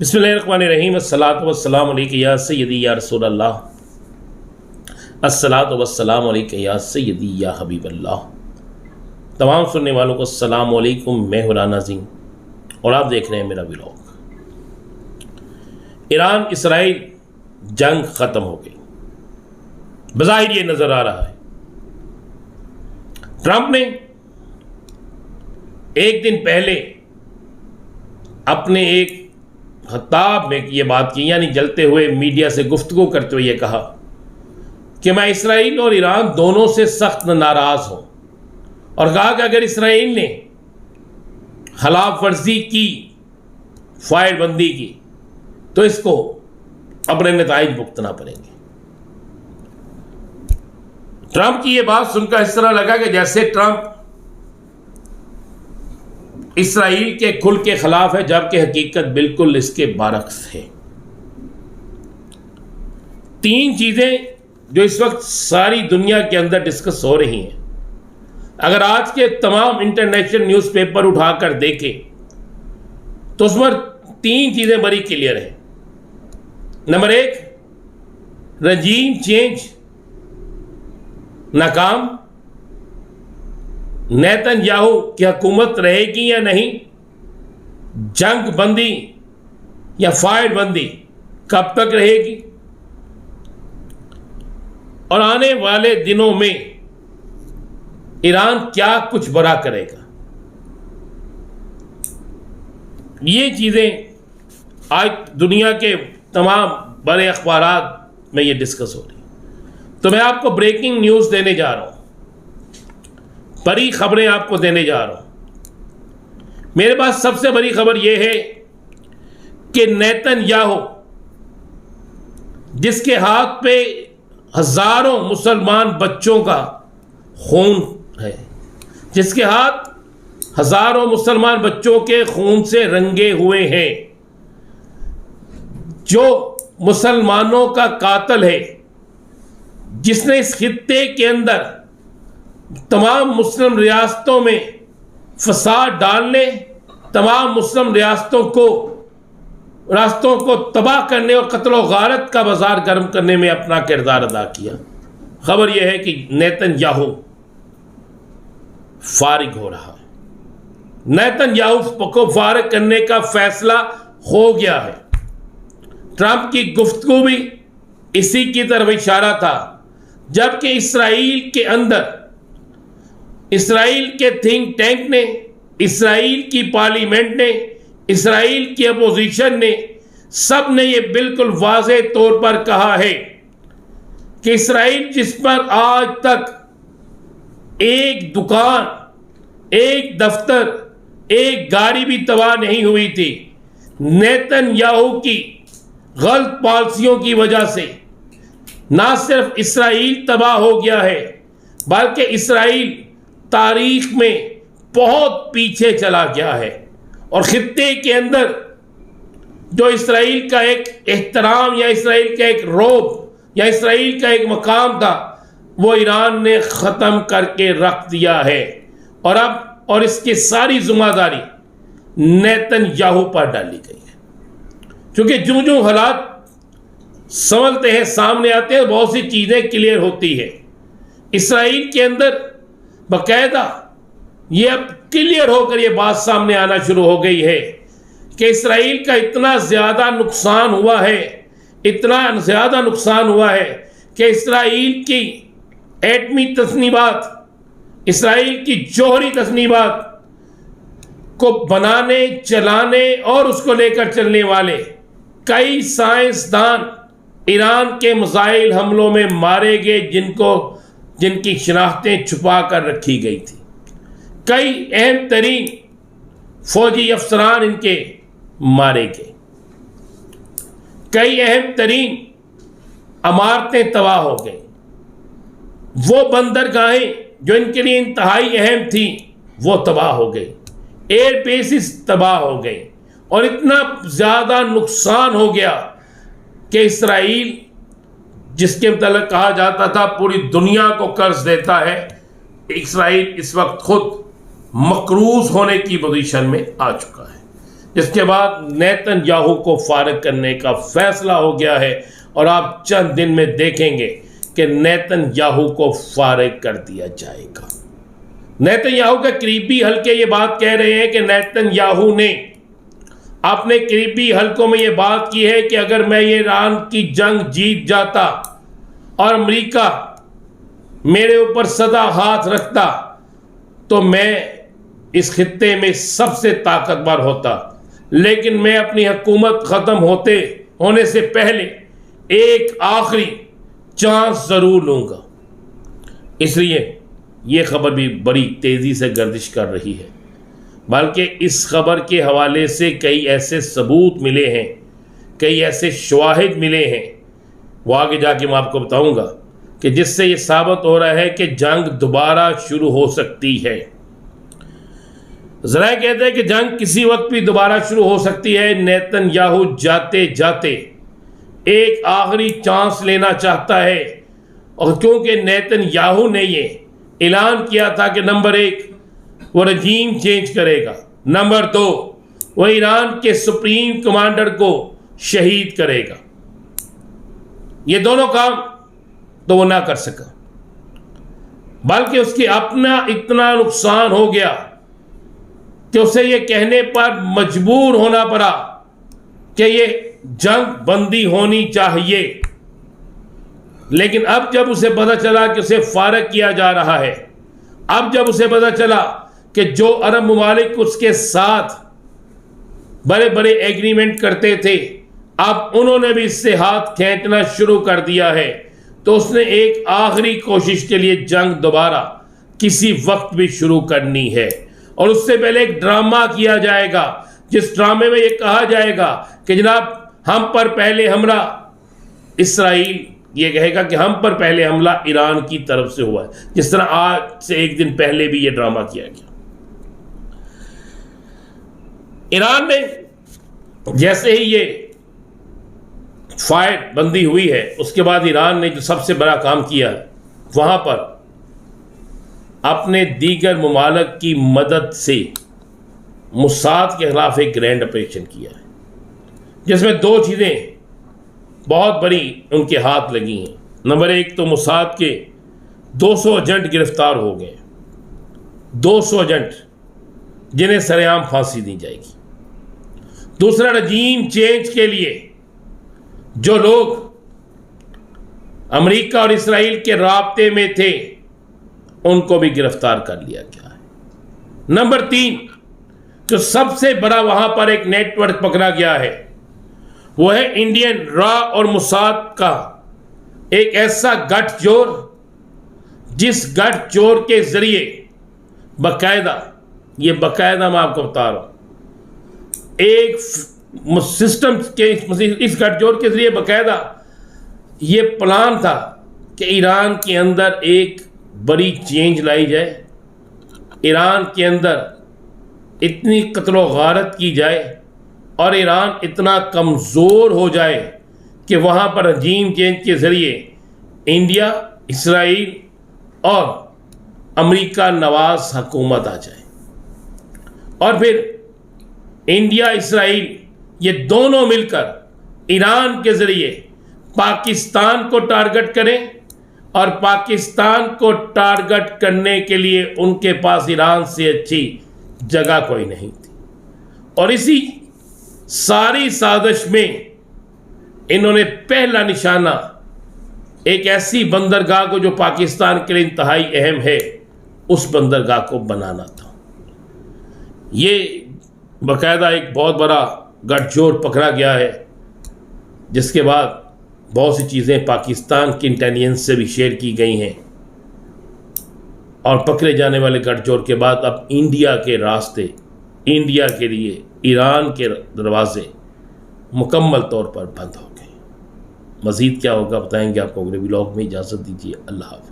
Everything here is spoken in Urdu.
بسم اللہ الرحمن الرحیم۔ الصلاۃ والسلام علیک یا سیدی یا رسول اللہ، الصلاۃ والسلام علیک یا سیدی یا حبیب اللہ۔ تمام سننے والوں کو السلام علیکم، میں ہوں رانا نظیم اور آپ دیکھ رہے ہیں میرا ولاگ۔ ایران اسرائیل جنگ ختم ہو گئی، بظاہر یہ نظر آ رہا ہے۔ ٹرمپ نے ایک دن پہلے اپنے ایک خطاب میں یہ بات کی، یعنی جلتے ہوئے میڈیا سے گفتگو کرتے ہوئے یہ کہا کہ میں اسرائیل اور ایران دونوں سے سخت ناراض ہوں، اور کہا کہ اگر اسرائیل نے خلاف ورزی کی، فائر بندی کی، تو اس کو اپنے نتائج بھگتنا پڑیں گے۔ ٹرمپ کی یہ بات سن کر اس طرح لگا کہ جیسے ٹرمپ اسرائیل کے کھل کے خلاف ہے، جبکہ حقیقت بالکل اس کے برعکس ہے۔ تین چیزیں جو اس وقت ساری دنیا کے اندر ڈسکس ہو رہی ہیں، اگر آج کے تمام انٹرنیشنل نیوز پیپر اٹھا کر دیکھیں تو اس پر تین چیزیں بڑی کلیئر ہیں۔ نمبر ایک، رجیم چینج ناکام، نیتن یاہو کی حکومت رہے گی یا نہیں، جنگ بندی یا فائر بندی کب تک رہے گی، اور آنے والے دنوں میں ایران کیا کچھ بڑا کرے گا۔ یہ چیزیں آج دنیا کے تمام بڑے اخبارات میں یہ ڈسکس ہو رہی ہیں۔ تو میں آپ کو بریکنگ نیوز دینے جا رہا ہوں، بڑی خبریں آپ کو دینے جا رہا ہوں۔ میرے پاس سب سے بڑی خبر یہ ہے کہ نیتن یاہو، جس کے ہاتھ پہ ہزاروں مسلمان بچوں کا خون ہے، جس کے ہاتھ ہزاروں مسلمان بچوں کے خون سے رنگے ہوئے ہیں، جو مسلمانوں کا قاتل ہے، جس نے اس خطے کے اندر تمام مسلم ریاستوں میں فساد ڈالنے، تمام مسلم ریاستوں کو تباہ کرنے اور قتل و غارت کا بازار گرم کرنے میں اپنا کردار ادا کیا۔ خبر یہ ہے کہ نیتن یاہو فارغ ہو رہا ہے، نیتن یاہو کو فارغ کرنے کا فیصلہ ہو گیا ہے۔ ٹرمپ کی گفتگو بھی اسی کی طرف اشارہ تھا، جبکہ اسرائیل کے اندر، اسرائیل کے تھنک ٹینک نے، اسرائیل کی پارلیمنٹ نے، اسرائیل کی اپوزیشن نے، سب نے یہ بالکل واضح طور پر کہا ہے کہ اسرائیل جس پر آج تک ایک دکان، ایک دفتر، ایک گاڑی بھی تباہ نہیں ہوئی تھی، نیتن یاہو کی غلط پالیسیوں کی وجہ سے نہ صرف اسرائیل تباہ ہو گیا ہے، بلکہ اسرائیل تاریخ میں بہت پیچھے چلا گیا ہے، اور خطے کے اندر جو اسرائیل کا ایک احترام یا اسرائیل کا ایک روب یا اسرائیل کا ایک مقام تھا، وہ ایران نے ختم کر کے رکھ دیا ہے، اور اس کی ساری ذمہ داری نیتن یاہو پر ڈالی گئی ہے۔ چونکہ جو حالات سنبھلتے ہیں، سامنے آتے ہیں، بہت سی چیزیں کلیئر ہوتی ہے۔ اسرائیل کے اندر باقاعدہ یہ اب کلیئر ہو کر یہ بات سامنے آنا شروع ہو گئی ہے کہ اسرائیل کا اتنا زیادہ نقصان ہوا ہے، اتنا زیادہ نقصان ہوا ہے کہ اسرائیل کی ایٹمی تصنیبات، اسرائیل کی جوہری تصنیبات کو بنانے، چلانے اور اس کو لے کر چلنے والے کئی سائنسدان ایران کے میزائل حملوں میں مارے گئے، جن کی شناختیں چھپا کر رکھی گئی تھی۔ کئی اہم ترین فوجی افسران ان کے مارے گئے، کئی اہم ترین عمارتیں تباہ ہو گئی، وہ بندرگاہیں جو ان کے لیے انتہائی اہم تھیں وہ تباہ ہو گئی، ایئر بیسز تباہ ہو گئی، اور اتنا زیادہ نقصان ہو گیا کہ اسرائیل، جس کے متعلق کہا جاتا تھا پوری دنیا کو قرض دیتا ہے، اسرائیل اس وقت خود مقروض ہونے کی پوزیشن میں آ چکا ہے۔ جس کے بعد نیتن یاہو کو فارغ کرنے کا فیصلہ ہو گیا ہے، اور آپ چند دن میں دیکھیں گے کہ نیتن یاہو کو فارغ کر دیا جائے گا۔ نیتن یاہو کے قریبی حلقے یہ بات کہہ رہے ہیں کہ نیتن یاہو نے اپنے قریبی حلقوں میں یہ بات کی ہے کہ اگر میں یہ ایران کی جنگ جیت جاتا اور امریکہ میرے اوپر سدا ہاتھ رکھتا تو میں اس خطے میں سب سے طاقتور ہوتا، لیکن میں اپنی حکومت ختم ہونے سے پہلے ایک آخری چانس ضرور لوں گا۔ اس لیے یہ خبر بھی بڑی تیزی سے گردش کر رہی ہے، بلکہ اس خبر کے حوالے سے کئی ایسے ثبوت ملے ہیں، کئی ایسے شواہد ملے ہیں، وہ آگے جا کے میں آپ کو بتاؤں گا، کہ جس سے یہ ثابت ہو رہا ہے کہ جنگ دوبارہ شروع ہو سکتی ہے۔ ذرائع کہتے ہیں کہ جنگ کسی وقت بھی دوبارہ شروع ہو سکتی ہے۔ نیتن یاہو جاتے جاتے ایک آخری چانس لینا چاہتا ہے، اور کیونکہ نیتن یاہو نے یہ اعلان کیا تھا کہ نمبر 1 وہ رجیم چینج کرے گا، نمبر 2 وہ ایران کے سپریم کمانڈر کو شہید کرے گا، یہ دونوں کام تو وہ نہ کر سکا، بلکہ اس کی اپنا اتنا نقصان ہو گیا کہ اسے یہ کہنے پر مجبور ہونا پڑا کہ یہ جنگ بندی ہونی چاہیے۔ لیکن اب جب اسے پتہ چلا کہ اسے فارغ کیا جا رہا ہے، اب جب اسے پتہ چلا کہ جو عرب ممالک اس کے ساتھ بڑے بڑے ایگریمنٹ کرتے تھے اب انہوں نے بھی اس سے ہاتھ کھینچنا شروع کر دیا ہے، تو اس نے ایک آخری کوشش کے لیے جنگ دوبارہ کسی وقت بھی شروع کرنی ہے، اور اس سے پہلے ایک ڈرامہ کیا جائے گا، جس ڈرامے میں یہ کہا جائے گا کہ جناب ہم پر پہلے حملہ اسرائیل یہ کہے گا کہ ہم پر پہلے حملہ ایران کی طرف سے ہوا ہے، جس طرح آج سے ایک دن پہلے بھی یہ ڈرامہ کیا گیا۔ ایران نے جیسے ہی یہ فائر بندی ہوئی ہے، اس کے بعد ایران نے جو سب سے بڑا کام کیا ہے، وہاں پر اپنے دیگر ممالک کی مدد سے موساد کے خلاف ایک گرینڈ آپریشن کیا ہے، جس میں 2 چیزیں بہت بڑی ان کے ہاتھ لگی ہیں۔ نمبر 1 تو موساد کے 200 ایجنٹ گرفتار ہو گئے، 200 ایجنٹ جنہیں سر عام پھانسی دی جائے گی۔ دوسرا، رجیم چینج کے لیے جو لوگ امریکہ اور اسرائیل کے رابطے میں تھے ان کو بھی گرفتار کر لیا گیا ہے۔ نمبر 3 جو سب سے بڑا وہاں پر ایک نیٹ ورک پکڑا گیا ہے، وہ ہے انڈین را اور موساد کا ایک ایسا گٹھ جوڑ، جس گٹھ جوڑ کے ذریعے باقاعدہ میں آپ کو بتا رہا ہوں ایک سسٹم کے اس گٹھ جوڑ کے ذریعے باقاعدہ یہ پلان تھا کہ ایران کے اندر ایک بڑی چینج لائی جائے، ایران کے اندر اتنی قتل و غارت کی جائے اور ایران اتنا کمزور ہو جائے کہ وہاں پر رجیم چینج کے ذریعے انڈیا، اسرائیل اور امریکہ نواز حکومت آ جائے، اور پھر انڈیا، اسرائیل یہ دونوں مل کر ایران کے ذریعے پاکستان کو ٹارگٹ کریں، اور پاکستان کو ٹارگٹ کرنے کے لیے ان کے پاس ایران سے اچھی جگہ کوئی نہیں تھی۔ اور اسی ساری سازش میں انہوں نے پہلا نشانہ ایک ایسی بندرگاہ کو جو پاکستان کے لیے انتہائی اہم ہے، اس بندرگاہ کو بنانا تھا۔ یہ باقاعدہ ایک بہت بڑا گٹھ جوڑ پکڑا گیا ہے، جس کے بعد بہت سی چیزیں پاکستان کی انٹیلیجنس سے بھی شیئر کی گئی ہیں، اور پکڑے جانے والے گٹھ جوڑ کے بعد اب انڈیا کے راستے، انڈیا کے لیے ایران کے دروازے مکمل طور پر بند ہو گئے۔ مزید کیا ہوگا بتائیں گے آپ کو اگلے ولاگ میں۔ اجازت دیجیے، اللہ حافظ۔